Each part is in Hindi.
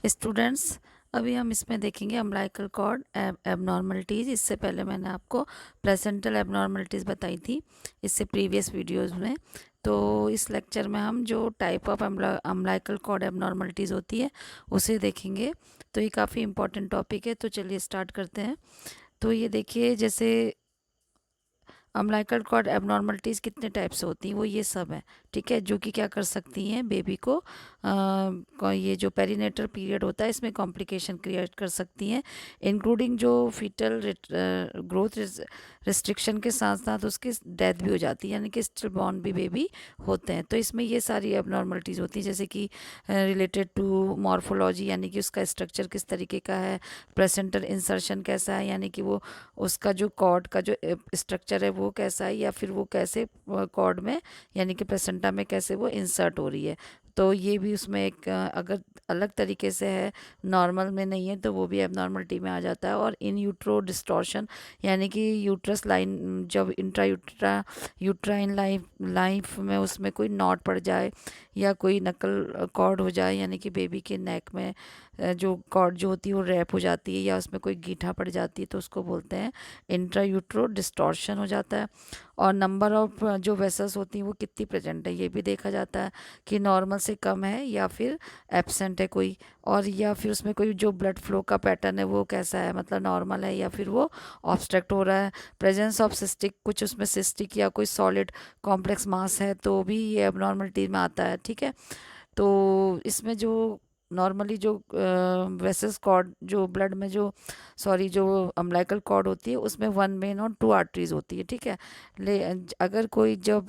स्टूडेंट्स, अभी हम इसमें देखेंगे अम्बिलिकल कॉर्ड एबनॉर्मलिटीज़। इससे पहले मैंने आपको प्लेसेंटल एबनॉर्मलिटीज़ बताई थी इससे प्रीवियस वीडियोस में। तो इस लेक्चर में हम जो type of umbilical cord abnormalities होती है उसे देखेंगे। तो ये काफ़ी इंपॉर्टेंट टॉपिक है, तो चलिए स्टार्ट करते हैं। तो ये देखिए, जैसे अम्बिलिकल कॉर्ड एबनॉर्मलिटीज़ कितने टाइप से होती हैं, वो ये सब है, ठीक है, जो कि क्या कर सकती हैं बेबी को ये जो पेरीनेटल पीरियड होता है इसमें कॉम्प्लिकेशन क्रिएट कर सकती हैं, इंक्लूडिंग जो फीटल ग्रोथ रिस्ट्रिक्शन के साथ साथ उसकी डेथ भी हो जाती है, यानी कि स्टिल बॉर्न भी बेबी होते हैं। तो इसमें ये सारी एबनॉर्मलिटीज़ होती हैं, जैसे कि रिलेटेड टू मॉर्फोलॉजी, यानी कि उसका स्ट्रक्चर किस तरीके का है, प्लेसेंटल इंसर्शन कैसा है, यानी कि वो उसका जो कॉर्ड का जो स्ट्रक्चर है वो कैसा है, या फिर वो कैसे कॉर्ड में यानी कि प्लेसेंटा में कैसे वो इंसर्ट हो रही है। तो ये भी उसमें एक अगर अलग तरीके से है, नॉर्मल में नहीं है, तो वो भी एबनॉर्मलिटी में आ जाता है। और इन यूट्रो डिस्टॉर्शन, यानी कि यूट्रस लाइन जब यूट्राइन लाइफ में उसमें कोई नॉट पड़ जाए या कोई नकल कॉर्ड हो जाए, यानी कि बेबी के नेक में जो कॉर्ड जो होती है वो रैप हो जाती है या उसमें कोई गीठा पड़ जाती है, तो उसको बोलते हैं इंट्रा यूट्रो डिस्टॉर्शन हो जाता है। और नंबर ऑफ जो वेसल्स होती हैं वो कितनी प्रेजेंट है ये भी देखा जाता है कि नॉर्मल से कम है या फिर एब्सेंट है कोई, और या फिर उसमें कोई जो ब्लड फ्लो का पैटर्न है वो कैसा है, मतलब नॉर्मल है या फिर वो ऑब्स्ट्रक्ट हो रहा है। प्रेजेंस ऑफ सिस्टिक, कुछ उसमें सिस्टिक या कोई सॉलिड कॉम्प्लेक्स मास है तो भी ये एबनॉर्मलिटी में आता है, ठीक है। तो इसमें जो नॉर्मली जो वेसल्स कॉर्ड जो ब्लड में जो जो अम्बिलिकल कॉर्ड होती है उसमें वन वेन और टू आर्टरीज होती है, ठीक है। अगर कोई जब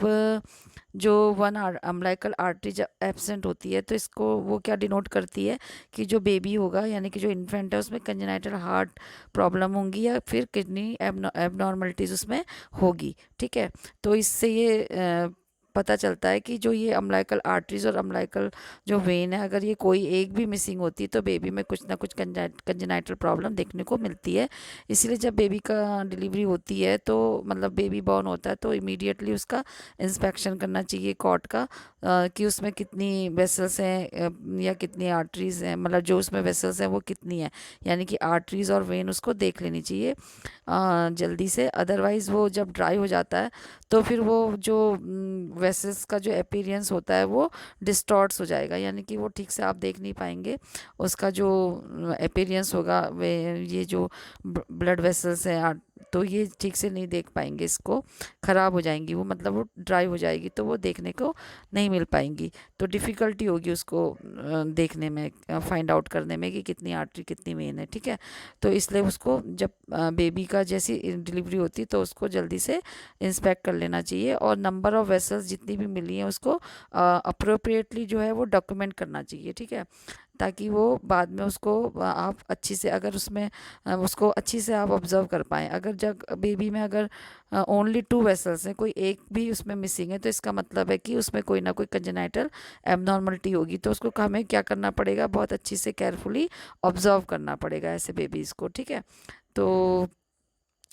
जो वन अम्बिलिकल आर्टरी जब एब्सेंट होती है तो इसको वो क्या डिनोट करती है कि जो बेबी होगा यानी कि जो इन्फेंट है उसमें कंजेनाइटल हार्ट प्रॉब्लम होंगी या फिर किडनी एबनॉर्मलिटीज उसमें होगी, ठीक है। तो इससे ये पता चलता है कि जो ये अम्बिलिकल आर्टरीज और अम्बिलिकल जो वेन है, अगर ये कोई एक भी मिसिंग होती है तो बेबी में कुछ ना कुछ कंजेनाइटल प्रॉब्लम देखने को मिलती है। इसीलिए जब बेबी का डिलीवरी होती है तो मतलब बेबी बॉर्न होता है तो इमीडिएटली उसका इंस्पेक्शन करना चाहिए कॉर्ड का, कि उसमें कितनी वेसल्स हैं या कितनी आर्टरीज हैं, मतलब जो उसमें वेसल्स हैं वो कितनी है, यानी कि आर्टरीज और वेन उसको देख लेनी चाहिए जल्दी से। अदरवाइज़ वो जब ड्राई हो जाता है तो फिर वो जो वेसल्स का जो अपीयरेंस होता है वो डिस्टॉर्ट्स हो जाएगा, यानी कि वो ठीक से आप देख नहीं पाएंगे उसका जो अपीयरेंस होगा वे ये जो ब्लड वेसल्स हैं तो ये ठीक से नहीं देख पाएंगे, इसको ख़राब हो जाएंगी वो, मतलब वो ड्राई हो जाएगी तो वो देखने को नहीं मिल पाएंगी। तो डिफ़िकल्टी होगी उसको देखने में, फाइंड आउट करने में कि कितनी आर्टरी कितनी वेन है, ठीक है। तो इसलिए उसको जब बेबी का जैसी डिलीवरी होती तो उसको जल्दी से इंस्पेक्ट कर लेना चाहिए, और नंबर ऑफ़ वेसल्स जितनी भी मिली हैं उसको अप्रोप्रिएटली जो है वो डॉक्यूमेंट करना चाहिए, ठीक है, ताकि वो बाद में उसको आप अच्छी से अगर उसमें उसको अच्छी से आप ऑब्जर्व कर पाएँ। अगर जब बेबी में अगर ओनली टू वेसल्स हैं, कोई एक भी उसमें मिसिंग है, तो इसका मतलब है कि उसमें कोई ना कोई कंजेनाइटल एबनॉर्मलिटी होगी। तो उसको हमें क्या करना पड़ेगा, बहुत अच्छी से केयरफुली ऑब्जर्व करना पड़ेगा ऐसे बेबीज़ को, ठीक है। तो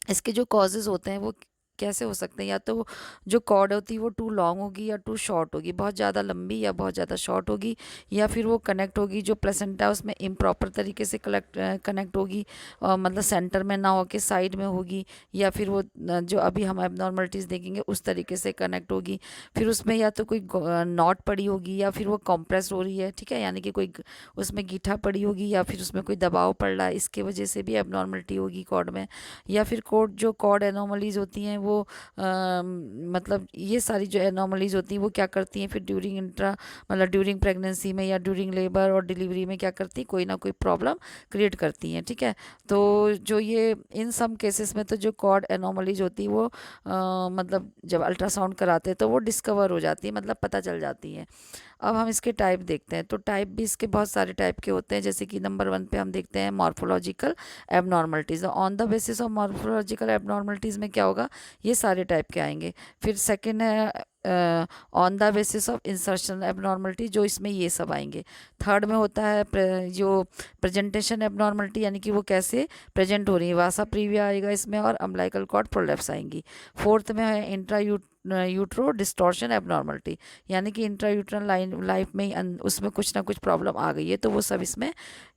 इसके जो कॉजेज़ होते हैं वो कैसे हो सकते हैं, या तो जो कॉर्ड होती है वो टू लॉन्ग होगी या टू शॉर्ट होगी, बहुत ज़्यादा लंबी या बहुत ज़्यादा शॉर्ट होगी, या फिर वो कनेक्ट होगी जो प्लेसेंटा है उसमें इम्प्रॉपर तरीके से कनेक्ट होगी, मतलब सेंटर में ना होके साइड में होगी, या फिर वो जो अभी हम एबनॉर्मलिटीज़ देखेंगे उस तरीके से कनेक्ट होगी। फिर उसमें या तो कोई नॉट पड़ी होगी या फिर वो कॉम्प्रेस हो रही है, ठीक है, यानी कि कोई उसमें गीठा पड़ी होगी या फिर उसमें कोई दबाव पड़ रहा है, इसके वजह से भी एबनॉर्मलिटी होगी कॉर्ड में। या फिर कॉर्ड एनोमलीज होती हैं वो मतलब ये सारी जो एनोमलीज होती हैं वो क्या करती हैं फिर ड्यूरिंग मतलब ड्यूरिंग प्रेगनेंसी में या ड्यूरिंग लेबर और डिलीवरी में क्या करती, कोई ना कोई प्रॉब्लम क्रिएट करती हैं, ठीक है। तो जो ये इन सम केसेस में तो जो कॉर्ड एनोमलीज होती है वो मतलब जब अल्ट्रासाउंड कराते हैं तो वो डिस्कवर हो जाती है, मतलब पता चल जाती हैं। अब हम इसके टाइप देखते हैं, तो टाइप भी इसके बहुत सारे टाइप के होते हैं, जैसे कि नंबर 1 पे हम देखते हैं morphological abnormalities. On the basis of morphological abnormalities में क्या होगा, ये सारे टाइप के आएंगे। फिर सेकंड है on the basis of insertion abnormality, जो इसमें ये सब आएंगे। थर्ड में होता है जो प्रेजेंटेशन एबनॉर्मलिटी, यानी कि वो कैसे प्रेजेंट हो रही है, वासा प्रीविया आएगा इसमें, और अम्बिलिकल कॉर्ड प्रोलेप्स आएंगी। फोर्थ में है इंट्रा यूट्रो डिस्टॉर्शन एबनॉर्मलिटी, यानी कि इंट्रा यूट्रल लाइफ में उसमें कुछ ना कुछ प्रॉब्लम आ गई है, तो वो सब इसमें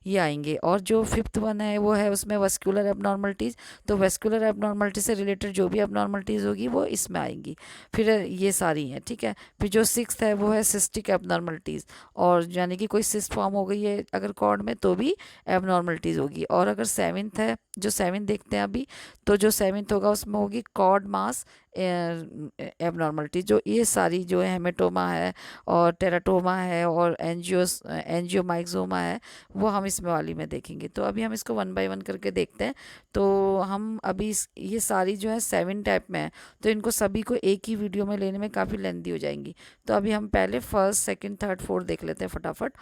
ये आएंगे। और जो फिफ्थ वन है वो है उसमें वेस्कुलर एबनॉर्मलिटीज़, तो वेस्कुलर एबनॉर्मलिटी से रिलेटेड जो भी एबनॉर्मलिटीज़ होगी वो इसमें आएंगी। फिर ये सारी हैं, ठीक है। फिर जो सिक्स्थ है वो है सिस्टिक एबनॉर्मलिटीज़, और यानी कि कोई सिस्ट फॉर्म हो गई है अगर कॉर्ड में तो भी एबनॉर्मलिटीज़ होगी। और अगर सेवन्थ है, जो सेवन्थ देखते हैं अभी, तो जो सेवन्थ होगा उसमें होगी कॉर्ड मास एबनॉर्मलिटी। जो ये सारी जो है हेमेटोमा है और टेराटोमा है और एंजियोमाइक्सोमा है, वो हम इसमें वाली में देखेंगे। तो अभी हम इसको वन बाय वन करके देखते हैं। तो हम अभी ये सारी जो है 7 टाइप में है, तो इनको सभी को एक ही वीडियो में लेने में काफ़ी लेंदी हो जाएंगी। तो अभी हम पहले फर्स्ट, सेकंड, थर्ड, फोर्थ देख लेते हैं फटाफट।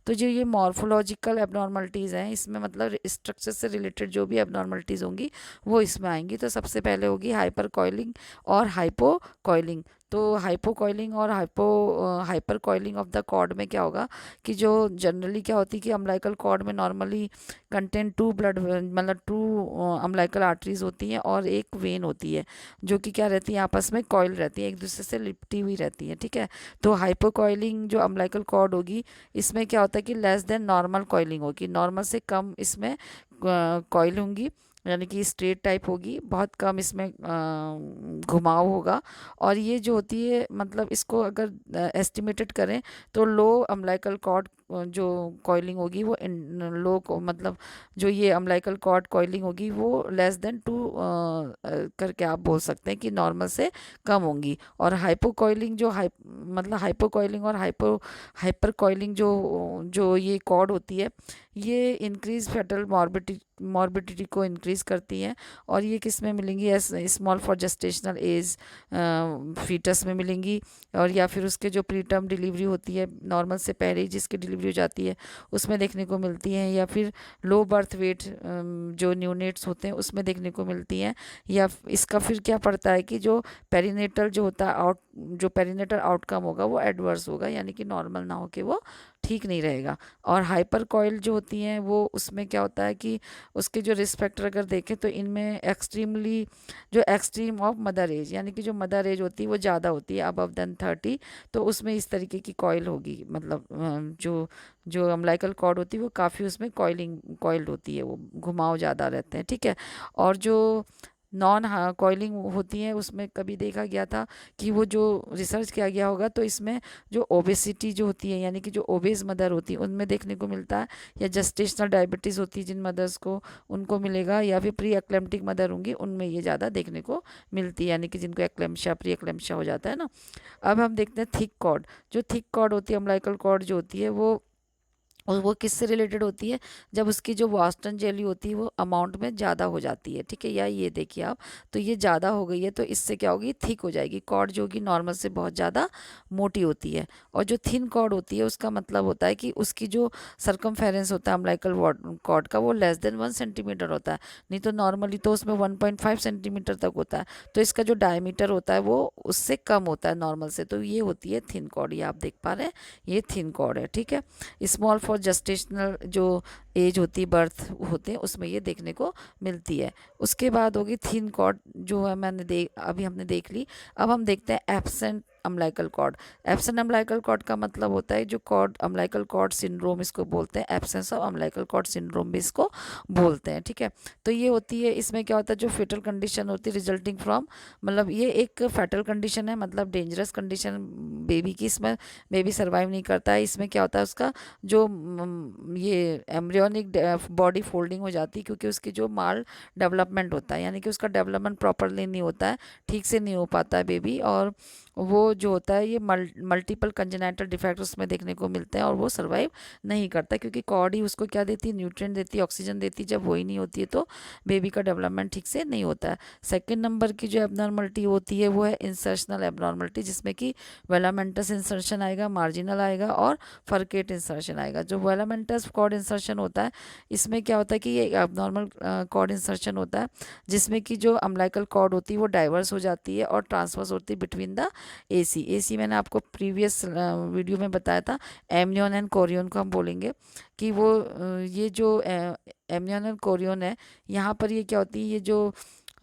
तो जो ये मॉर्फोलॉजिकल एबनॉर्मलिटीज़ हैं, इसमें मतलब स्ट्रक्चर से रिलेटेड जो भी एबनॉर्मलिटीज़ होंगी वो इसमें आएंगी। तो सबसे पहले होगी हाइपर कॉइलिंग और हाइपो कॉइलिंग। तो हाइपो कॉइलिंग और hyper coiling of the cord में क्या होगा कि जो जनरली क्या होती है कि अम्बिलिकल कॉर्ड में नॉर्मली कंटेंट 2 ब्लड, मतलब 2 अम्बिलिकल आर्टरीज होती हैं और एक वेन होती है, जो कि क्या रहती है, आपस में कॉइल रहती है, एक दूसरे से लिपटी हुई रहती है, ठीक है। तो हाइपो कॉइलिंग जो अम्बिलिकल कॉर्ड होगी, इसमें क्या होता है कि लेस देन नॉर्मल कॉइलिंग होगी, नॉर्मल से कम इसमें कॉइल होंगी, यानी कि स्ट्रेट टाइप होगी, बहुत कम इसमें घुमाव होगा। और ये जो होती है, मतलब इसको अगर एस्टिमेटेड करें तो लो अम्बिलिकल कॉर्ड जो कॉइलिंग होगी वो लो को, मतलब जो ये अम्बिलिकल कॉर्ड कॉइलिंग होगी वो लेस देन 2 करके आप बोल सकते हैं कि नॉर्मल से कम होंगी। और हाइपो कॉइलिंग जो मतलब हाइपो कॉइलिंग और हाइपर कॉइलिंग जो जो ये कॉर्ड होती है, ये इंक्रीज फेटल मॉर्बिडिटी को इंक्रीज करती हैं। और ये किस में मिलेंगी, as small for gestational age fetus में मिलेंगी, और या फिर उसके जो प्री टर्म डिलीवरी होती है, नॉर्मल से पहले ही जिसकी डिलीवरी हो जाती है, उसमें देखने को मिलती हैं, या फिर लो बर्थ वेट जो न्यूनेट्स होते हैं उसमें देखने को मिलती हैं। या इसका फिर क्या पड़ता है कि जो पेरिनेटल जो होता है जो पेरिनेटल आउटकम होगा वो एडवर्स होगा, यानी कि नॉर्मल ना हो के वो ठीक नहीं रहेगा। और हाइपर कॉइल जो होती हैं वो उसमें क्या होता है कि उसके जो रिस्क फैक्टर अगर देखें तो इनमें एक्सट्रीमली जो एक्सट्रीम ऑफ मदर एज, यानी कि जो मदर एज होती है वो ज़्यादा होती है अबव देन 30, तो उसमें इस तरीके की कॉइल होगी, मतलब जो जो अम्बिलिकल कॉर्ड होती है वो काफ़ी उसमें कॉइल्ड होती है, वो घुमाव ज़्यादा रहते हैं, ठीक है। और जो नॉन कॉइलिंग होती हैं उसमें कभी देखा गया था कि वो जो रिसर्च किया गया होगा, तो इसमें जो ओबेसिटी जो होती है, यानी कि जो ओबेस मदर होती है उनमें देखने को मिलता है, या जस्टेशनल डायबिटीज़ होती है जिन मदर्स को, उनको मिलेगा, या फिर प्री एक्लेम्प्टिक मदर होंगी उनमें ये ज़्यादा देखने को मिलती है, यानी कि जिनको एक्लेम्शिया प्री एक्लेम्शिया हो जाता है ना। अब हम देखते हैं थिक कॉर्ड। जो थिक कॉर्ड होती है, अम्बिलिकल कॉर्ड जो होती है वो, और वो किससे रिलेटेड होती है, जब उसकी जो वास्टन जेली होती है वो अमाउंट में ज़्यादा हो जाती है, ठीक है। या ये देखिए आप, तो ये ज़्यादा हो गई है, तो इससे क्या होगी, थिक हो जाएगी कॉर्ड, जो कि नॉर्मल से बहुत ज़्यादा मोटी होती है। और जो थिन कॉर्ड होती है उसका मतलब होता है कि उसकी जो सरकमफेरेंस होता है अम्बिलिकल कॉर्ड का, वो लेस देन 1 सेंटीमीटर होता है, नहीं तो नॉर्मली तो उसमें 1.5 सेंटीमीटर तक होता है। तो इसका जो डायमीटर होता है वो उससे कम होता है नॉर्मल से, तो ये होती है थिन कॉर्ड। ये आप देख पा रहे हैं, ये थिन कॉर्ड है, ठीक है। स्मॉल फॉर जेस्टेशनल जो एज होती है, बर्थ होते हैं, उसमें ये देखने को मिलती है। उसके बाद होगी थिन कॉर्ड, जो है अभी हमने देख ली। अब हम देखते हैं absent umbilical cord. Absent umbilical cord का मतलब होता है जो कॉर्ड अम्बिलिकल कॉर्ड सिंड्रोम इसको बोलते हैं, absence of umbilical cord syndrome भी इसको बोलते हैं, ठीक है। तो ये होती है, इसमें क्या होता है, जो फेटल कंडीशन होती है रिजल्टिंग फ्रॉम, मतलब ये एक फेटल कंडीशन है, मतलब डेंजरस कंडीशन बेबी की, इसमें बेबी सर्वाइव नहीं करता है। इसमें क्या होता है, उसका जो ये एम्ब्रियोनिक बॉडी फोल्डिंग हो जाती है, क्योंकि उसकी जो माल डेवलपमेंट होता है, यानी कि उसका डेवलपमेंट प्रॉपरली नहीं होता है, ठीक से नहीं हो पाता है बेबी, और वो जो होता है ये मल्टीपल कंजेनाइटल डिफेक्ट उसमें देखने को मिलते हैं, और वो सर्वाइव नहीं करता, क्योंकि कॉर्ड ही उसको क्या देती है, न्यूट्रिएंट देती है, ऑक्सीजन देती है। जब वो ही नहीं होती है तो बेबी का डेवलपमेंट ठीक से नहीं होता है। सेकेंड नंबर की जो एबनॉर्मलिटी होती है वो है इंसर्शनल एबनॉर्मलिटी, जिसमें कि वेलामेंटस इंसर्शन आएगा, मार्जिनल आएगा, और फरकेट इंसर्शन आएगा। जो वेलामेंटस कॉर्ड इंसर्शन होता है, इसमें क्या होता है कि ये एबनॉर्मल कॉर्ड इंसर्शन होता है, जिसमें कि जो अम्बिलिकल कॉर्ड होती है वो डाइवर्स हो जाती है और ट्रांसवर्स होती है बिटवीन द एसी। एसी मैंने आपको प्रीवियस वीडियो में बताया था, एमनियन एंड कोरियन को हम बोलेंगे कि वो ये जो एमनियन एंड कोरियन है, यहाँ पर ये क्या होती है, ये जो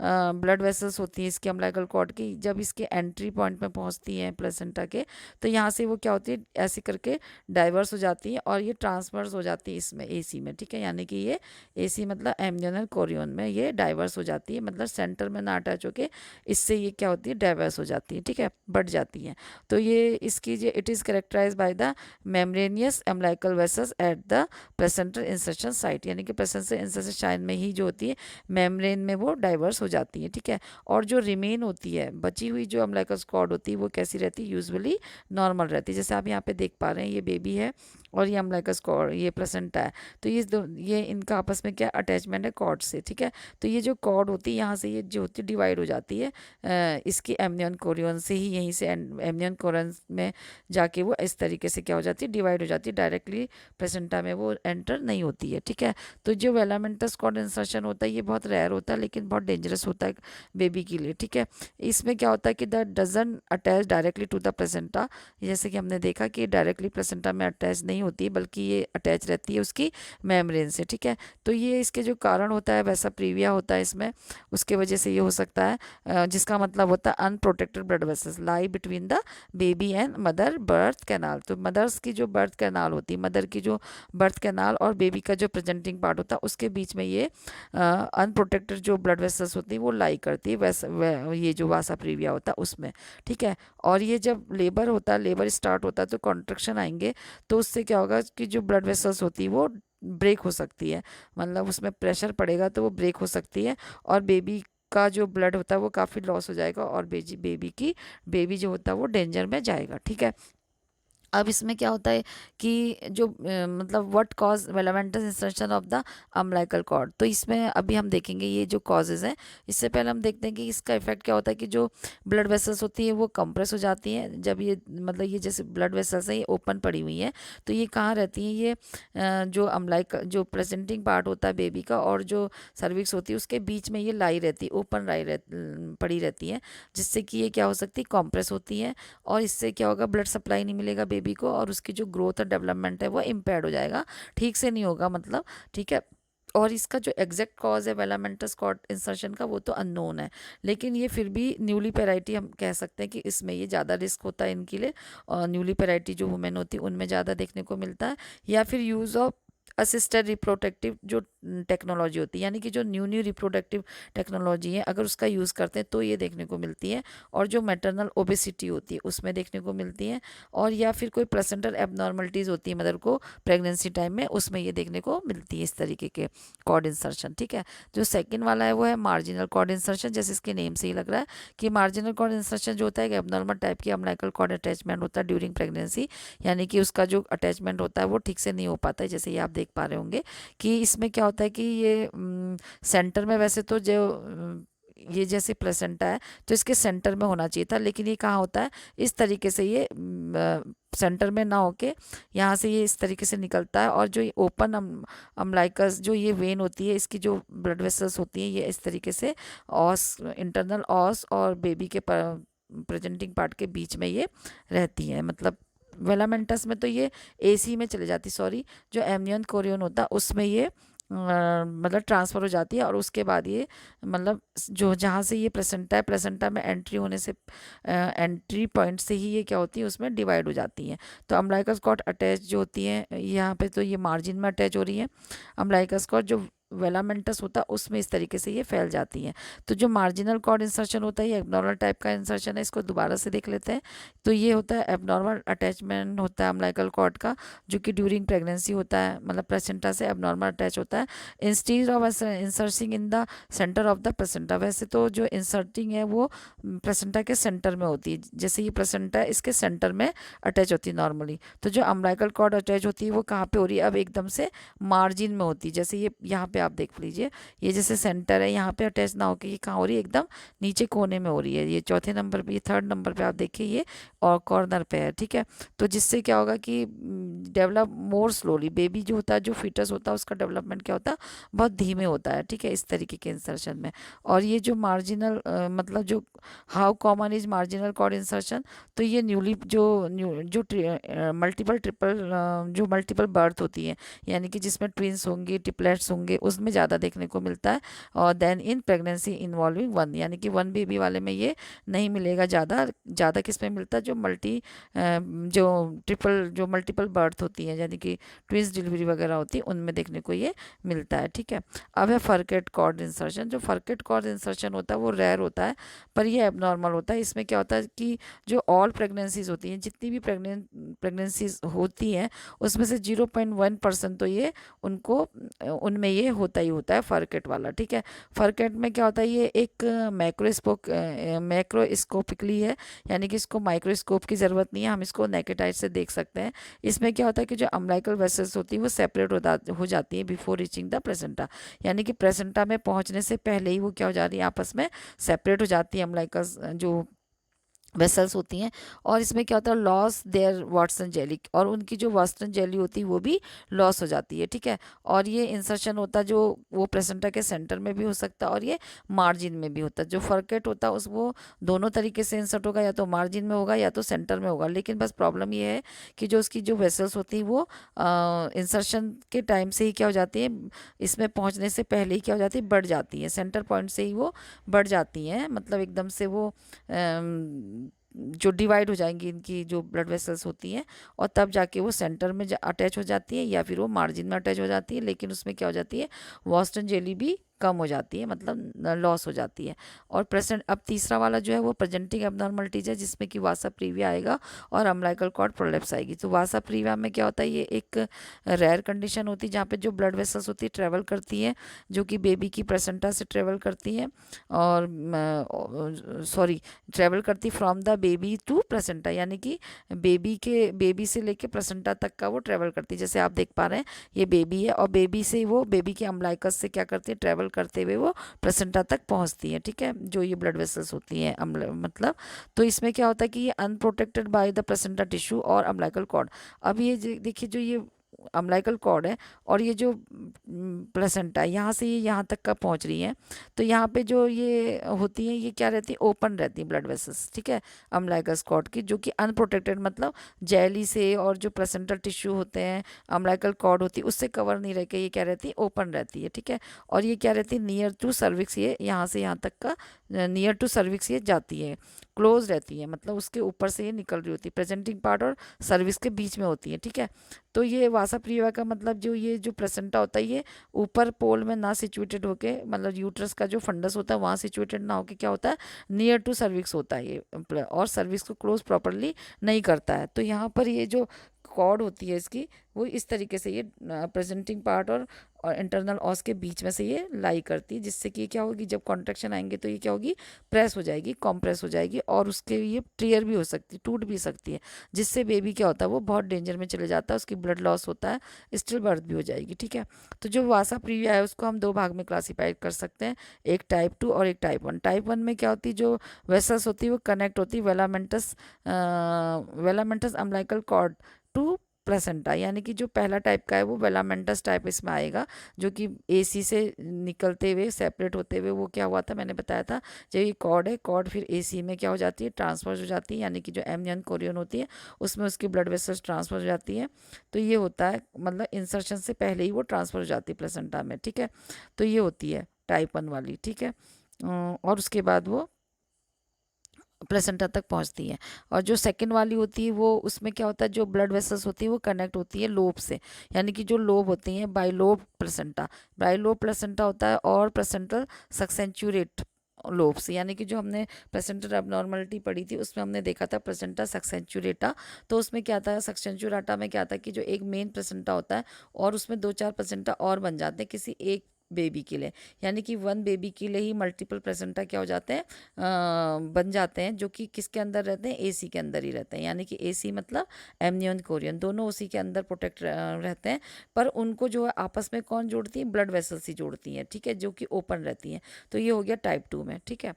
ब्लड वेसल्स होती हैं इसके अम्बिलिकल कॉर्ड की, जब इसके एंट्री पॉइंट में पहुंचती हैं प्लेसेंटा के, तो यहाँ से वो क्या होती है, ऐसे करके डाइवर्स हो जाती है और ये ट्रांसफर्स हो जाती है इसमें एसी में, ठीक है। यानी कि ये एसी मतलब एमनियन कोरियन में ये डाइवर्स हो जाती है, मतलब सेंटर में ना अटैच होके इससे ये क्या होती है, डाइवर्स हो जाती है, ठीक है, बढ़ जाती है। तो ये इसकी जो it is characterize by the membranous umbilical vessels at the placental insertion site, यानी कि प्लेसेंटल इंसर्शन साइट में ही जो होती है मेम्ब्रेन में वो डाइवर्स हो जाती है, ठीक है। और जो रिमेन होती है बची हुई जो अम्बिलिकल कॉर्ड होती है वो कैसी रहती है, यूजुअली नॉर्मल रहती है। जैसे आप यहाँ पे देख पा रहे हैं, ये बेबी है और ये अम्बिलिकल कॉर्ड, ये प्लेसेंटा है, तो ये इनका आपस में क्या अटैचमेंट है, कॉर्ड से, ठीक है। तो ये जो कॉर्ड होती है यहाँ से ये जो होती है डिवाइड हो जाती है इसकी एमनियन कोरियन से ही, यहीं से एमनियन कोरियन में जाके वो इस तरीके से क्या हो जाती है, डिवाइड हो जाती है, डायरेक्टली प्लेसेंटा में वो एंटर नहीं होती है, ठीक है। तो जो वेलामेंटस कॉर्ड इंसर्शन होता है ये बहुत रेयर होता है लेकिन बहुत डेंजरस होता है बेबी के लिए, ठीक है। इसमें क्या होता है कि that doesn't attach directly to the placenta, जैसे कि हमने देखा कि डायरेक्टली प्लेसेंटा में अटैच नहीं होती है बल्कि ये अटैच रहती है उसकी मेम्ब्रेन से, ठीक है। तो ये इसके जो कारण होता है वैसा प्रीविया होता है इसमें, उसके वजह से ये हो सकता है, जिसका मतलब होता है unprotected blood vessels lie between the baby and mother birth canal. तो मदर्स की जो बर्थ कैनाल होती है, मदर की जो बर्थ कैनाल और बेबी का जो प्रेजेंटिंग पार्ट होता है उसके बीच में ये अनप्रोटेक्टेड जो ब्लड वेसल्स होती है वो लाई करती है, ये जो वासा प्रीविया होता है उसमें, ठीक है। और ये जब लेबर होता है, लेबर स्टार्ट होता है तो कॉन्ट्रैक्शन आएंगे, तो उससे क्या होगा कि जो ब्लड वेसल्स होती है वो ब्रेक हो सकती है, मतलब उसमें प्रेशर पड़ेगा तो वो ब्रेक हो सकती है और बेबी का जो ब्लड होता है वो काफ़ी लॉस हो जाएगा और बेबी जो होता है वो डेंजर में जाएगा, ठीक है। अब इसमें क्या होता है कि जो मतलब what cause velamentous insertion of the umbilical cord, तो इसमें अभी हम देखेंगे ये जो कॉजेज़ हैं। इससे पहले हम देखते हैं कि इसका इफेक्ट क्या होता है कि जो ब्लड वेसल्स होती है वो कंप्रेस हो जाती हैं, जब ये मतलब ये जैसे ब्लड वेसल्स हैं ये ओपन पड़ी हुई हैं, तो ये कहाँ रहती हैं, ये जो अम्बिलिकल जो प्रेजेंटिंग पार्ट होता है बेबी का और जो सर्विक्स होती है उसके बीच में ये लाई रहती है, ओपन पड़ी रहती है, जिससे कि ये क्या हो सकती है, कॉम्प्रेस होती है और इससे क्या होगा, ब्लड सप्लाई नहीं मिलेगा बेबी को और उसकी जो ग्रोथ और डेवलपमेंट है वो इम्पेयर्ड हो जाएगा, ठीक से नहीं होगा मतलब, ठीक है। और इसका जो एग्जैक्ट कॉज है वेलामेंटस कॉर्ड इंसर्शन का वो तो अननोन है, लेकिन ये फिर भी न्यूली पेराइटी हम कह सकते हैं कि इसमें ये ज़्यादा रिस्क होता है इनके लिए, और न्यूली पेराइटी जो वुमेन होती है उनमें ज़्यादा देखने को मिलता है, या फिर यूज़ ऑफ असिस्टेड रिप्रोडक्टिव जो टेक्नोलॉजी होती है, यानी कि जो न्यू रिप्रोडक्टिव टेक्नोलॉजी है अगर उसका यूज़ करते हैं तो ये देखने को मिलती है, और जो मैटरनल ओबेसिटी होती है उसमें देखने को मिलती है, और या फिर कोई प्लेसेंटल एबनॉर्मलिटीज़ होती है मदर को प्रेगनेंसी टाइम में, उसमें ये देखने को मिलती है इस तरीके के कॉर्ड इंसर्शन, ठीक है। जो सेकेंड वाला है वो है मार्जिनल कॉर्ड इंसर्शन, जैसे इसके नेम से ही लग रहा है कि मार्जिनल कॉर्ड इंसर्शन जो होता है एक एबनॉर्मल टाइप की अम्बिलिकल कॉर्ड अटैचमेंट होता है ड्यूरिंग प्रेगनेंसी, यानी कि उसका जो अटैचमेंट होता है वो ठीक से नहीं हो पाता है, जैसे ये आप देख पा रहे होंगे कि इसमें क्या होता है कि ये सेंटर में वैसे तो जो ये जैसे प्लेसेंटा है तो इसके सेंटर में होना चाहिए था, लेकिन ये कहाँ होता है, इस तरीके से ये सेंटर में ना होके यहाँ से ये इस तरीके से निकलता है, और जो ये ओपन अम्बिलिकस जो ये वेन होती है इसकी जो ब्लड वेसल्स होती हैं ये इस तरीके से ऑस इंटरनल ऑस और बेबी के प्रेजेंटिंग पार्ट के बीच में ये रहती हैं, मतलब वेलामेंटस में तो ये एसी में चले जाती, सॉरी जो एमनियन कोरियन होता है उसमें ये मतलब ट्रांसफ़र हो जाती है, और उसके बाद ये मतलब जो जहाँ से ये प्लेसेंटा है, प्लेसेंटा में एंट्री होने से एंट्री पॉइंट से ही ये क्या होती है उसमें डिवाइड हो जाती हैं। तो अम्बिलिकस कॉर्ड अटैच जो होती है यहाँ पे तो ये मार्जिन में अटैच हो रही है, अम्बिलिकस कॉर्ड जो वेलामेंटस होता है उसमें इस तरीके से ये फैल जाती हैं। तो जो मार्जिनल कॉर्ड इंसर्शन होता है ये एबनॉर्मल टाइप का इंसर्शन है, इसको दोबारा से देख लेते हैं। तो ये होता है एबनॉर्मल अटैचमेंट होता है अम्बिलिकल कॉर्ड का, जो कि ड्यूरिंग प्रेगनेंसी होता है, मतलब प्लेसेंटा से एबनॉर्मल अटैच होता है instead of inserting in the centre of the placenta. वैसे तो जो इंसर्टिंग है वो प्लेसेंटा के सेंटर में होती है, जैसे ये प्लेसेंटा है इसके सेंटर में अटैच होती है नॉर्मली, तो जो अम्बिलिकल कॉर्ड अटैच होती है वो कहाँ पे हो रही है, अब एकदम से मार्जिन में होती है, जैसे ये यहाँ पे आप देख लीजिए, ये जैसे सेंटर है यहाँ पे अटैच ना होकर ये कहाँ हो रही है, एकदम नीचे कोने में हो रही है। ये चौथे नंबर पे, ये थर्ड नंबर पे आप देखिए ये और कॉर्नर पे है, ठीक है। तो जिससे क्या होगा कि डेवलप मोर स्लोली, बेबी जो होता है, जो फीटस होता है, उसका डेवलपमेंट क्या होता है, बहुत धीमे होता है, ठीक है, इस तरीके के इंसर्शन में। और ये जो मार्जिनल मतलब जो how common is marginal cord insertion, तो ये न्यूली जो मल्टीपल ट्रिपल जो मल्टीपल बर्थ होती है, यानी कि जिसमें ट्विंस होंगे, ट्रिपलेट्स होंगे, उसमें ज़्यादा देखने को मिलता है। और then in pregnancy involving one, यानी कि वन बेबी वाले में ये नहीं मिलेगा ज़्यादा। ज़्यादा किस में मिलता है, जो जो मल्टीपल बर्थ होती है, यानी कि ट्विंस डिलीवरी वगैरह होती है, उनमें देखने को ये मिलता है, ठीक है। अब है फर्केट कॉर्ड इंसर्शन। जो फर्केट कॉर्ड इंसर्शन होता है वो रेयर होता है, पर ये एबनॉर्मल होता है। इसमें क्या होता है कि जो ऑल प्रेगनेंसीज होती हैं, जितनी भी प्रेगनेंसीज होती हैं, उसमें से 0.1% तो ये उनको उनमें ये होता ही होता है फर्केट वाला, ठीक है। फर्केट में क्या होता है, ये एक मैक्रोस्कोपिकली है, यानी कि इसको माइक्रोस्कोप की ज़रूरत नहीं है, हम इसको नेकेड आई से देख सकते हैं। इसमें क्या होता है कि जो अम्बिलिकल वेसल्स होती हैं वो सेपरेट हो जाती है बिफोर रीचिंग द प्लेसेंटा, यानी कि प्लेसेंटा में पहुंचने से पहले ही वो क्या हो जा रही है, आपस में सेपरेट हो जाती है अम्बिलिकल जो वेसल्स होती हैं। और इसमें क्या होता है, लॉस देयर वाटसन जेली, और उनकी जो वाटसन जेली होती है वो भी लॉस हो जाती है, ठीक है। और ये इंसर्शन होता है जो वो प्लेसेंटा के सेंटर में भी हो सकता है और ये मार्जिन में भी होता है। जो फर्केट होता है उस वो दोनों तरीके से इंसर्ट होगा, या तो मार्जिन में होगा या तो सेंटर में होगा। लेकिन बस प्रॉब्लम ये है कि जो उसकी जो वेसल्स होती है वो इंसर्शन के टाइम से ही क्या हो जाती है, इसमें पहुंचने से पहले ही क्या हो जाती है, बढ़ जाती है, सेंटर पॉइंट से ही वो बढ़ जाती हैं, मतलब एकदम से वो जो डिवाइड हो जाएंगी इनकी जो ब्लड वेसल्स होती हैं, और तब जाके वो सेंटर में अटैच हो जाती है या फिर वो मार्जिन में अटैच हो जाती है। लेकिन उसमें क्या हो जाती है, वास्टन जेली भी कम हो जाती है, मतलब लॉस हो जाती है। और प्रेजेंट अब तीसरा वाला जो है वो प्रेजेंटिंग एबनॉर्मलिटीज है, जिसमें कि वासा प्रीविया आएगा और अम्बिलिकल कॉर्ड प्रोलेप्स आएगी। तो वासा प्रीविया में क्या होता है, ये एक रेयर कंडीशन होती है जहाँ पे जो ब्लड वेसल्स होती है ट्रेवल करती है, जो कि बेबी की प्लेसेंटा से ट्रेवल करती है, और सॉरी ट्रेवल करती from the baby to placenta, यानी कि बेबी से लेके प्लेसेंटा तक का वो ट्रेवल करती है। जैसे आप देख पा रहे हैं ये बेबी है, और बेबी से वो बेबी के अम्बिलिकस से क्या करती है, ट्रेवल करते हुए वो प्लेसेंटा तक पहुंचती है, ठीक है, जो ये ब्लड वेसल्स होती हैं मतलब। तो इसमें क्या होता है कि ये unprotected by the placenta tissue और अम्बिलिकल कॉर्ड। अब ये देखिए, जो ये अम्बिलिकल कॉर्ड है और ये जो प्लेसेंटा है, यहाँ से ये यहाँ तक का पहुँच रही है, तो यहाँ पे जो ये होती है, ये क्या रहती है, ओपन रहती है ब्लड वेसल्स, ठीक है, अम्बिलिकस कॉर्ड की, जो कि अनप्रोटेक्टेड, मतलब जेली से और जो प्लेसेंटल टिश्यू होते हैं, अम्बिलिकल कॉर्ड होती है, उससे कवर नहीं रह के ये क्या रहती है, ओपन रहती है, ठीक है। और ये क्या रहती है, नियर टू सर्विक्स, ये यहाँ से यहाँ तक का नियर टू सर्विक्स ये जाती है, क्लोज रहती है, मतलब उसके ऊपर से ये निकल रही होती है, प्रेजेंटिंग पार्ट और सर्विक्स के बीच में होती है, ठीक है। तो ये वासा प्रीविया का मतलब जो ये जो प्लेसेंटा होता है, ये ऊपर पोल में ना सिचुएटेड होके, मतलब यूट्रस का जो फंडस होता है वहाँ सिचुएटेड ना होके क्या होता है, नियर टू सर्विक्स होता है ये, और सर्विक्स को क्लोज प्रॉपरली नहीं करता है। तो यहाँ पर ये जो कॉर्ड होती है इसकी, वो इस तरीके से ये प्रेजेंटिंग पार्ट और इंटरनल ऑस के बीच में से ये लाई करती है, जिससे कि क्या होगी, जब कॉन्ट्रैक्शन आएंगे तो ये क्या होगी, प्रेस हो जाएगी, कॉम्प्रेस हो जाएगी, और उसके ये टीयर भी हो सकती है, टूट भी सकती है, जिससे बेबी क्या होता है, वो बहुत डेंजर में चले जाता है, उसकी ब्लड लॉस होता है, स्टिल बर्थ भी हो जाएगी, ठीक है। तो जो वासा प्रीविया है उसको हम दो भाग में क्लासीफाई कर सकते हैं, एक टाइप 2 और एक टाइप 1। टाइप 1 में क्या होती है, जो वेसल्स होती है वो कनेक्ट होती है वेलामेंटस अम्बिलिकल कॉर्ड टू प्लेसेंटा, यानी कि जो पहला टाइप का है वो वेलामेंटस टाइप इसमें आएगा, जो कि एसी से निकलते हुए सेपरेट होते हुए वो क्या हुआ था, मैंने बताया था, जब ये कॉर्ड है, कॉर्ड फिर एसी में क्या हो जाती है, ट्रांसफर हो जाती है, यानी कि जो एमनियन कोरियन होती है उसमें उसकी ब्लड वेसल्स ट्रांसफर हो जाती है। तो ये होता है, मतलब इंसर्शन से पहले ही वो ट्रांसफर हो जाती है प्लेसेंटा में, ठीक है। तो ये होती है टाइप 1 वाली, ठीक है। और उसके बाद वो प्लेसेंटा तक पहुंचती है। और जो सेकंड वाली होती है वो, उसमें क्या होता है, जो ब्लड वेसल्स होती है वो कनेक्ट होती है लोब से, यानी कि जो लोब होती हैं, बाइलोब प्लेसेंटा, बाइलोब प्लेसेंटा होता है, और प्लेसेंटल सक्सेंचुरेट लोब्स, यानी कि जो हमने प्लेसेंटल एबनॉर्मलिटी पढ़ी थी उसमें हमने देखा था प्लेसेंटा सक्सेंचुरेटा। तो उसमें क्या था, सक्सेंचुरेटा में क्या था कि जो एक मेन प्लेसेंटा होता है और उसमें 2-4 प्लेसेंटा और बन जाते हैं किसी एक बेबी के लिए, यानी कि वन बेबी के लिए ही मल्टीपल प्लेसेंटा क्या हो जाते हैं, बन जाते हैं, जो कि किसके अंदर रहते हैं, एसी के अंदर ही रहते हैं। यानी कि एसी मतलब एमनियन कोरियन, दोनों उसी के अंदर प्रोटेक्ट रहते हैं। पर उनको जो है आपस में कौन जोड़ती है, ब्लड वेसल्स ही जोड़ती हैं, ठीक है, जो कि ओपन रहती हैं। तो ये हो गया टाइप 2 में, ठीक है।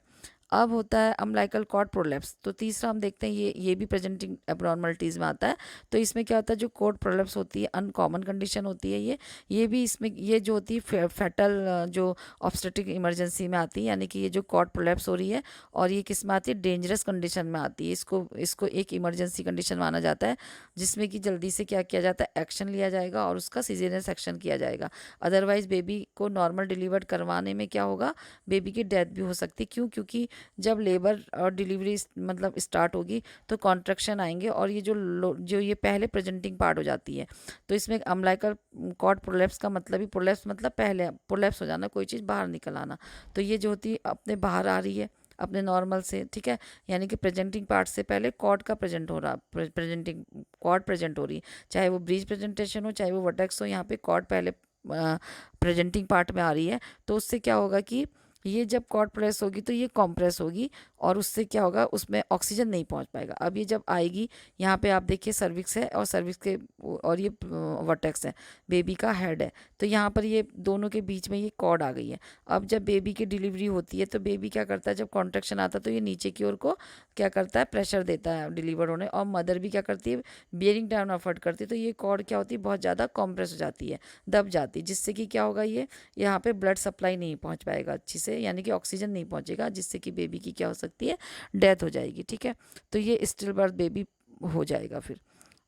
अब होता है अम्बिलिकल कॉर्ड प्रोलैप्स। तो तीसरा हम देखते हैं, ये भी प्रेजेंटिंग एब्नॉर्मलिटीज़ में आता है। तो इसमें क्या होता है, जो कॉर्ड प्रोलैप्स होती है अनकॉमन कंडीशन होती है। ये भी इसमें ये जो होती है फैटल जो ऑब्स्टेट्रिक इमरजेंसी में आती है, यानी कि ये जो कॉर्ड प्रोलैप्स हो रही है और ये किस में आती है, डेंजरस कंडीशन में आती है। इसको इसको एक इमरजेंसी कंडीशन माना जाता है, जिसमें कि जल्दी से क्या किया जाता है, एक्शन लिया जाएगा और उसका सीजरियन सेक्शन किया जाएगा। अदरवाइज बेबी को नॉर्मल डिलीवर करवाने में क्या होगा, बेबी की डेथ भी हो सकती है। क्यों? क्योंकि जब लेबर और डिलीवरी मतलब स्टार्ट होगी तो कॉन्ट्रैक्शन आएंगे और ये जो ये पहले प्रेजेंटिंग पार्ट हो जाती है। तो इसमें अम्बिलिकल कॉर्ड प्रोलैप्स का मतलब ही, प्रोलैप्स मतलब पहले प्रोलैप्स हो जाना, कोई चीज़ बाहर निकल आना। तो ये जो होती है अपने बाहर आ रही है अपने नॉर्मल से, ठीक है। यानी कि प्रेजेंटिंग पार्ट से पहले कॉर्ड का प्रेजेंट हो रहा, प्रेजेंटिंग कॉर्ड प्रेजेंट हो रही है, चाहे वो ब्रीच प्रेजेंटेशन हो चाहे वो वर्टेक्स हो, यहाँ पे कॉर्ड पहले प्रेजेंटिंग पार्ट में आ रही है। तो उससे क्या होगा कि ये जब कॉर्ड प्रेस होगी तो ये कॉम्प्रेस होगी और उससे क्या होगा, उसमें ऑक्सीजन नहीं पहुंच पाएगा। अब ये जब आएगी, यहाँ पे आप देखिए सर्विक्स है और सर्विक्स के और ये वर्टेक्स है, बेबी का हेड है। तो यहाँ पर ये दोनों के बीच में ये कॉर्ड आ गई है। अब जब बेबी की डिलीवरी होती है तो बेबी क्या करता है, जब कॉन्ट्रैक्शन आता है तो ये नीचे की ओर को क्या करता है, प्रेशर देता है डिलीवर होने, और मदर भी क्या करती है, बियरिंग डाउन एफर्ट करती है। तो ये कॉर्ड क्या होती है, बहुत ज़्यादा कॉम्प्रेस हो जाती है, दब जाती है, जिससे कि क्या होगा, ये यहाँ पे ब्लड सप्लाई नहीं पहुँच पाएगा अच्छी से, यानी कि ऑक्सीजन नहीं पहुँचेगा, जिससे कि बेबी की क्या हो सकती है, डेथ हो जाएगी, ठीक है। तो ये स्टिल बर्थ बेबी हो जाएगा फिर।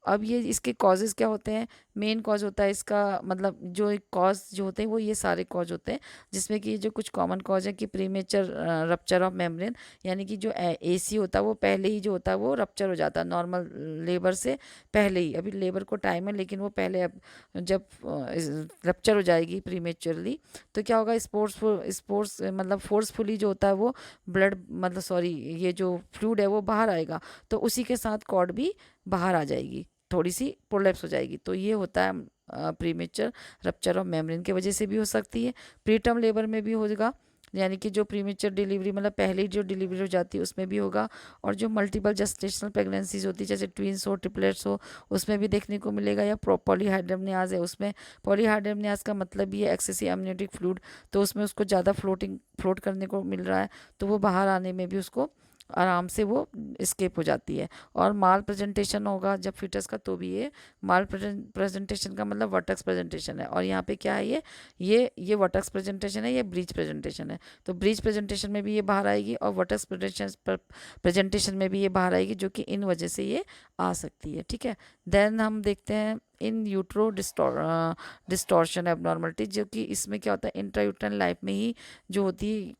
अब ये इसके कॉजेज़ क्या होते हैं, मेन कॉज होता है इसका, मतलब जो एक कॉज जो होते हैं वो ये सारे कॉज होते हैं, जिसमें कि जो कुछ कॉमन कॉज है कि प्रीमेचर रप्चर ऑफ मेम्ब्रेन, यानी कि जो एसी होता है वो पहले ही जो होता है वो रप्चर हो जाता है नॉर्मल लेबर से पहले ही। अभी लेबर को टाइम है लेकिन वो पहले, अब जब रप्चर हो जाएगी प्रीमेचरली तो क्या होगा, स्पोर्ट्स मतलब फोर्सफुली जो होता है वो ब्लड मतलब सॉरी ये जो फ्लूइड है वो बाहर आएगा, तो उसी के साथ कॉर्ड भी बाहर आ जाएगी, थोड़ी सी प्रोलैप्स हो जाएगी। तो ये होता है प्रीमेचर रप्चर ऑफ मेम्ब्रेन की वजह से भी हो सकती है। प्रीटर्म लेबर में भी होगा, यानी कि जो प्रीमेचर डिलीवरी मतलब पहले ही जो डिलीवरी हो जाती है उसमें भी होगा। और जो मल्टीपल जेस्टेशनल प्रेगनेंसीज होती है, जैसे ट्विंस हो ट्रिपलेट्स हो, उसमें भी देखने को मिलेगा। या पॉलीहाइड्रोमनियाज है, उसमें पॉलीहाइड्रोमनियाज का मतलब भी है एक्सेसिव एमनियोटिक फ्लूइड, तो उसमें उसको ज़्यादा फ्लोट करने को मिल रहा है, तो वो बाहर आने में भी उसको आराम से वो स्केप हो जाती है। और माल प्रेजेंटेशन होगा जब फीटस का, तो भी ये माल प्रेजेंटेशन का मतलब वर्टेक्स प्रेजेंटेशन है। और यहाँ पे क्या है, ये वर्टेक्स प्रेजेंटेशन है, ये ब्रीच प्रेजेंटेशन है। तो ब्रीच प्रेजेंटेशन में भी ये बाहर आएगी और वर्टेक्स प्रेजेंटेशन में भी ये बाहर आएगी, जो कि इन वजह से ये आ सकती है, ठीक है। देन हम देखते हैं इन यूट्रो डिस्टॉर्शन एबनॉर्मलिटी, जो कि इसमें क्या होता है, इंट्रायूट्रन लाइफ में ही जो होती है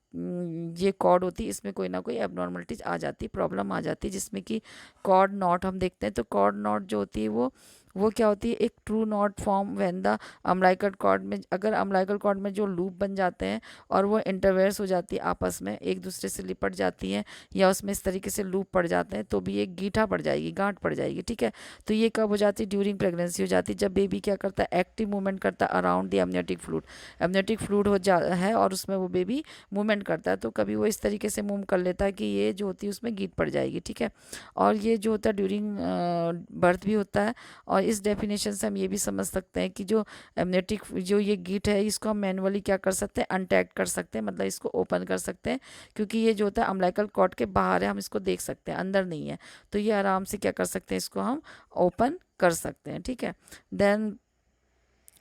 ये कॉर्ड होती है, इसमें कोई ना कोई एबनॉर्मलिटीज आ जाती, प्रॉब्लम आ जाती है, जिसमें कि कॉर्ड नॉट हम देखते हैं। तो कॉर्ड नॉट जो होती है वो क्या होती है, एक true knot form when the umbilical cord में, अगर अम्बिलिकल कॉर्ड में जो लूप बन जाते हैं और वो इंटरवेयर्स हो जाती है, आपस में एक दूसरे से लिपट जाती हैं, या उसमें इस तरीके से लूप पड़ जाते हैं, तो भी एक गीठा पड़ जाएगी, गांठ पड़ जाएगी, ठीक है। तो ये कब हो जाती है, ड्यूरिंग प्रेगनेंसी हो जाती है, जब बेबी क्या करता है, एक्टिव मूवमेंट करता है अराउंड द एमनियोटिक फ्लूइड हो जा है, और उसमें वो बेबी मूवमेंट करता है। तो कभी वो इस तरीके से मूव कर लेता है कि ये जो होती है उसमें गीट पड़ जाएगी, ठीक है। और ये जो होता है ड्यूरिंग बर्थ भी होता है। और इस डेफिनेशन से हम ये भी समझ सकते हैं कि जो एमनियोटिक जो ये गीट है, इसको हम मैनुअली क्या कर सकते हैं, अनटैग कर सकते हैं, मतलब इसको ओपन कर सकते हैं, क्योंकि ये जो होता है अम्बिलिकल कॉर्ड के बाहर है, हम इसको देख सकते हैं, अंदर नहीं है। तो ये आराम से क्या कर सकते हैं, इसको हम ओपन कर सकते हैं, ठीक है। देन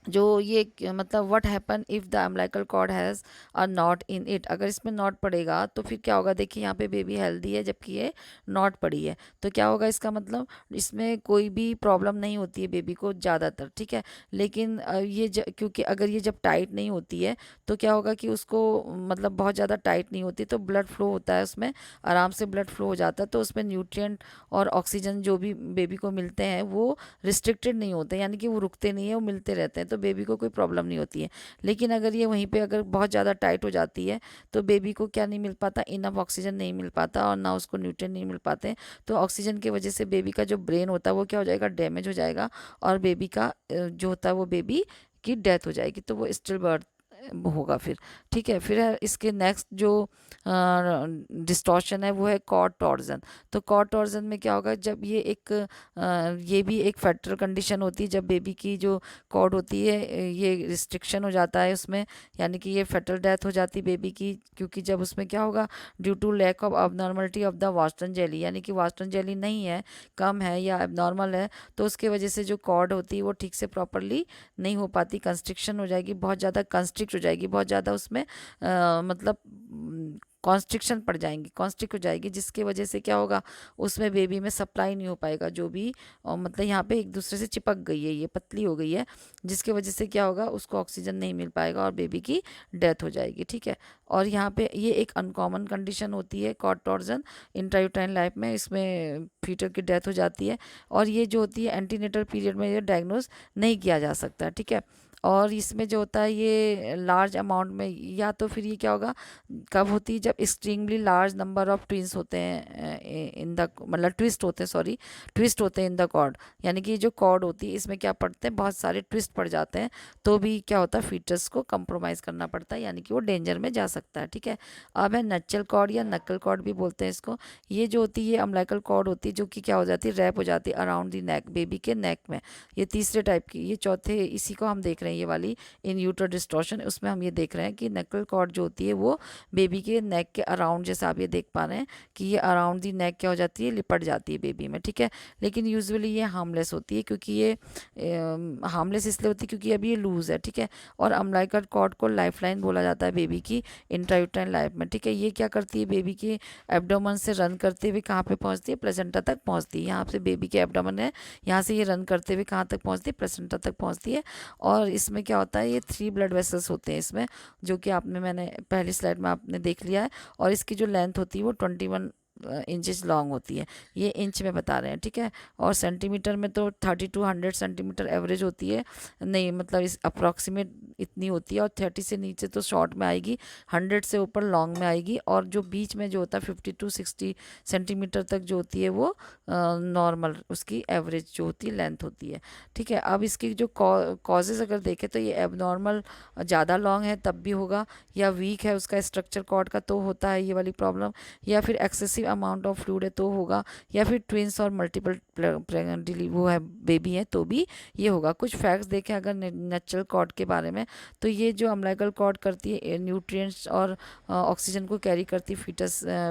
जो ये मतलब what happen if the umbilical cord has a knot in it, अगर इसमें नॉट पड़ेगा तो फिर क्या होगा, देखिए यहाँ पे बेबी हेल्दी है जबकि ये नॉट पड़ी है, तो क्या होगा, इसका मतलब इसमें कोई भी प्रॉब्लम नहीं होती है बेबी को ज़्यादातर, ठीक है। लेकिन क्योंकि अगर ये जब टाइट नहीं होती है तो क्या होगा कि उसको मतलब बहुत ज़्यादा टाइट नहीं होती, तो ब्लड फ्लो होता है उसमें, आराम से ब्लड फ्लो हो जाता है, तो उसमें न्यूट्रिएंट और ऑक्सीजन जो भी बेबी को मिलते हैं वो रिस्ट्रिक्टेड नहीं होते, यानी कि वो रुकते नहीं है, वो मिलते रहते हैं, तो बेबी को कोई प्रॉब्लम नहीं होती है। लेकिन अगर ये वहीं पे अगर बहुत ज़्यादा टाइट हो जाती है तो बेबी को क्या नहीं मिल पाता, इनफ ऑक्सीजन नहीं मिल पाता और ना उसको न्यूट्रिएंट नहीं मिल पाते हैं। तो ऑक्सीजन की वजह से बेबी का जो ब्रेन होता है वो क्या हो जाएगा, डैमेज हो जाएगा, और बेबी का जो होता है वो बेबी की डेथ हो जाएगी। तो वो स्टिल बर्थ होगा फिर, ठीक है। फिर है इसके नेक्स्ट जो डिस्टॉर्शन है वो है कॉर्ड टॉर्जन। तो कॉर्ड टॉर्जन में क्या होगा, जब ये एक ये भी एक फेटरल कंडीशन होती है, जब बेबी की जो कॉर्ड होती है ये रिस्ट्रिक्शन हो जाता है उसमें, यानी कि ये फेटल डेथ हो जाती है बेबी की, क्योंकि जब उसमें क्या होगा, due to lack of abnormality of the Wharton jelly, यानी कि वास्टन जेली नहीं है, कम है या एबनॉर्मल है, तो उसके वजह से जो कॉर्ड होती है वो ठीक से प्रॉपरली नहीं हो पाती, कंस्ट्रिक्शन हो जाएगी, बहुत ज़्यादा कंस्ट्रिक्ट हो जाएगी, बहुत ज़्यादा उसमें मतलब कॉन्स्ट्रिक्शन पड़ जाएंगी, कॉन्स्ट्रिक्ट हो जाएगी, जिसकी वजह से क्या होगा, उसमें बेबी में सप्लाई नहीं हो पाएगा जो भी मतलब यहाँ पे एक दूसरे से चिपक गई है, ये पतली हो गई है, जिसकी वजह से क्या होगा, उसको ऑक्सीजन नहीं मिल पाएगा और बेबी की डेथ हो जाएगी, ठीक है। और यहाँ पे ये एक अनकॉमन कंडीशन होती है कॉर्ड टॉर्जन इंट्रायूटाइन लाइफ में, इसमें फीटर की डेथ हो जाती है, और ये जो होती है एंटीनेटल पीरियड में ये डायग्नोज नहीं किया जा सकता, ठीक है। और इसमें जो होता है ये लार्ज अमाउंट में, या तो फिर ये क्या होगा, कब होती है, जब extremely large number of twins होते हैं इन द, मतलब ट्विस्ट होते हैं, सॉरी, ट्विस्ट होते हैं इन द कॉर्ड, यानी कि जो कॉर्ड होती है इसमें क्या पड़ते हैं, बहुत सारे ट्विस्ट पड़ जाते हैं, तो भी क्या होता है, फीटस को कंप्रोमाइज़ करना पड़ता है, यानी कि वो डेंजर में जा सकता है, ठीक है। अब है नचल कॉर्ड या नक्कल कॉर्ड भी बोलते हैं इसको। ये जो होती है अम्बिलिकल कॉर्ड होती है, जो कि क्या हो जाती है, रैप हो जाती है अराउंड दी नेक, बेबी के नेक में। ये तीसरे टाइप की, ये चौथे, इसी को हम देख रहे हैं, ये वाली इन यूटर डिस्टॉर्शन, उसमें हम ये देख रहे हैं कि नक्कल कॉर्ड जो होती है वो बेबी के नेक के अराउंड, जैसे आप ये देख पा रहे हैं कि ये अराउंड दी नेक क्या हो जाती है, लिपट जाती है बेबी में, ठीक है। लेकिन यूजुअली ये हार्मलेस होती है, क्योंकि ये हार्मलेस इसलिए होती है क्योंकि अभी ये लूज़ है, ठीक है। और अम्बिलिकल कॉर्ड को लाइफलाइन बोला जाता है बेबी की इंट्रायूटाइन लाइफ में, ठीक है। ये क्या करती है, बेबी के एब्डोमेन से रन करते हुए कहाँ पे पहुँचती है, प्लेसेंटा तक पहुँचती है। यहाँ से बेबी के एब्डोमेन है, यहाँ से ये रन करते हुए कहाँ तक पहुँचती है, प्लेसेंटा तक पहुँचती है। और इसमें क्या होता है, ये 3 ब्लड वेसल्स होते हैं इसमें, जो कि मैंने पहली स्लाइड में आपने देख लिया है। और इसकी जो लेंथ होती है वो 21 इंचेस लॉन्ग होती है, ये इंच में बता रहे हैं, ठीक है। और सेंटीमीटर में तो 30 to 100 सेंटीमीटर एवरेज होती है, नहीं मतलब इस अप्रॉक्सीमेट इतनी होती है, और 30 से नीचे तो शॉर्ट में आएगी, 100 से ऊपर लॉन्ग में आएगी, और जो बीच में जो होता है 50 to 60 सेंटीमीटर तक जो होती है वो नॉर्मल उसकी एवरेज जो होती है लेंथ होती है, ठीक है। अब इसकी जो कॉजेज़ अगर देखें तो ये एबनॉर्मल ज़्यादा लॉन्ग है तब भी होगा, या वीक है उसका स्ट्रक्चर कॉर्ड का तो होता है ये वाली प्रॉब्लम, या फिर एक्सेसिव अमाउंट ऑफ फ्लूइड है तो होगा, या फिर ट्विंस और मल्टीपल वो है बेबी है तो भी ये होगा। कुछ फैक्ट्स देखें अगर नेचुरल कॉर्ड के बारे में, तो ये जो अम्बिलिकल कॉर्ड करती है न्यूट्रिएंट्स और ऑक्सीजन को कैरी करती है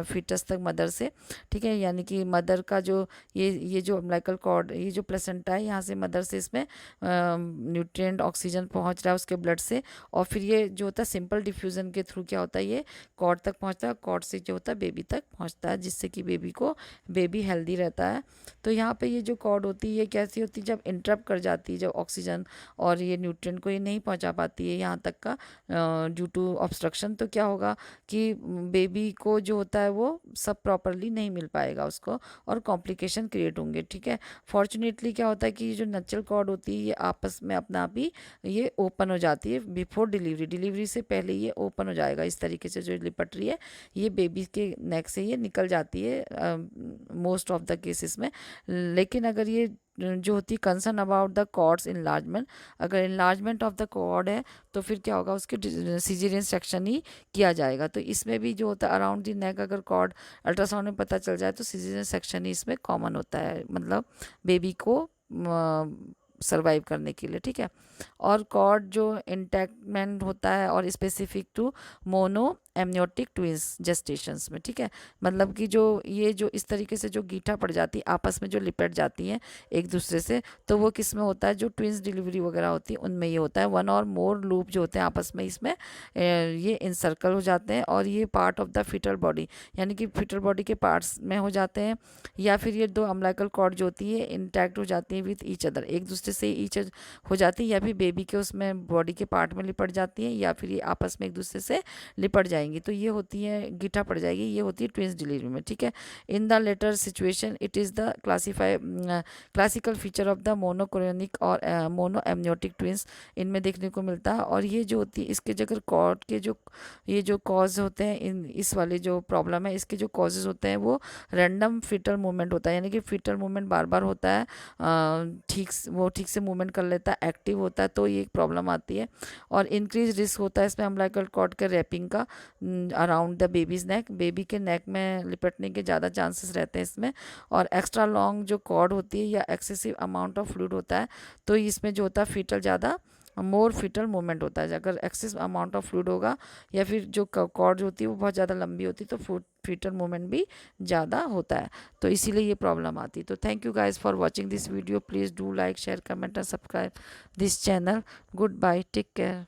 फीटस तक मदर से, ठीक है। यानी कि मदर का जो ये जो अम्बिलिकल कॉर्ड, ये जो प्लेसेंटा है, यहाँ से मदर से इसमें न्यूट्रिएंट ऑक्सीजन पहुँच रहा है उसके ब्लड से, और फिर ये जो होता है सिंपल डिफ्यूज़न के थ्रू क्या होता है, ये कॉर्ड तक पहुँचता है, कॉर्ड से जो होता है बेबी तक पहुँचता है, जिससे कि बेबी हेल्दी रहता है। तो यहाँ पे ये जो कॉर्ड होती है ये कैसी होती है, जब इंटरप्ट कर जाती है, जब ऑक्सीजन और ये न्यूट्रिएंट को ये नहीं पहुँचा पाती है यहाँ तक का ड्यू टू ऑब्स्ट्रक्शन, तो क्या होगा कि बेबी को जो होता है वो सब प्रॉपरली नहीं मिल पाएगा उसको, और कॉम्प्लिकेशन क्रिएट होंगे, ठीक है। फॉर्चुनेटली क्या होता है कि ये जो नचल कॉर्ड होती है ये आपस में अपना आप ही ये ओपन हो जाती है बिफोर डिलीवरी से पहले ये ओपन हो जाएगा, इस तरीके से जो लिपट रही है ये बेबी के नेक से ये निकल जाती है मोस्ट ऑफ द केसेस में। लेकिन अगर ये जो होती है concern about the cord's enlargement, अगर इनलार्जमेंट ऑफ द कॉर्ड है तो फिर क्या होगा, उसके सीजरियन सेक्शन ही किया जाएगा। तो इसमें भी जो होता है अराउंड द नेक अगर कॉर्ड अल्ट्रासाउंड में पता चल जाए तो सीजरियन सेक्शन ही इसमें कॉमन होता है, मतलब बेबी को सर्वाइव करने के लिए, ठीक है। और कॉर्ड जो इंटैक्टमेंट होता है और specific to monoamniotic twins gestations में, ठीक है। मतलब कि जो ये जो इस तरीके से जो गीठा पड़ जाती है आपस में जो लिपट जाती हैं एक दूसरे से, तो वो किस में होता है, जो ट्विंस डिलीवरी वगैरह होती है उनमें ये होता है। वन और मोर लूप जो होते हैं आपस में इसमें ये इनसर्कल हो जाते हैं, और ये part of the fetal body, यानी कि फिटल बॉडी के पार्ट्स में हो जाते हैं, या फिर ये 2 अम्बिलिकल कॉर्ड जो होती है इंटैक्ट हो जाती है विथ ईच अदर, एक दूसरे से ईच हो जाती है, या फिर बेबी के उसमें बॉडी के पार्ट में लिपट जाती है, या फिर ये आपस में एक दूसरे से लिपट जाएंगी, तो ये होती है गीठा पड़ जाएगी, ये होती है ट्विंस डिलीवरी में, ठीक है। In the latter situation it is the classical feature of the monochorionic और मोनो एमनियोटिक ट्विंस इनमें देखने को मिलता है। और ये जो होती है इसके जगह कॉर्ड के जो ये जो कॉज होते हैं इस वाले जो प्रॉब्लम है इसके जो कॉजेज होते हैं वो रैंडम फीटल मूवमेंट होता है, यानी कि फीटल मूवमेंट बार बार होता है, ठीक से मूवमेंट कर लेता है, एक्टिव होता है, रहता है तो ये एक प्रॉब्लम आती है। और इंक्रीज रिस्क होता है इसमें अम्बिलिकल कॉर्ड के रैपिंग का around the babies neck, baby के नेक में लिपटने के ज़्यादा चांसेस रहते हैं इसमें। और एक्स्ट्रा लॉन्ग जो कॉर्ड होती है या एक्सेसिव अमाउंट ऑफ फ्लूइड होता है तो इसमें जो होता है फीटल ज़्यादा मोर फीटल मूवमेंट होता है। अगर एक्सेस अमाउंट ऑफ फ्लूइड होगा या फिर जो कॉर्ड होती है वो बहुत ज़्यादा लंबी होती है तो फीटल मूवमेंट भी ज़्यादा होता है, तो इसीलिए ये प्रॉब्लम आती है। तो thank you guys for watching this video, please do like share comment and subscribe this channel. Goodbye, take care.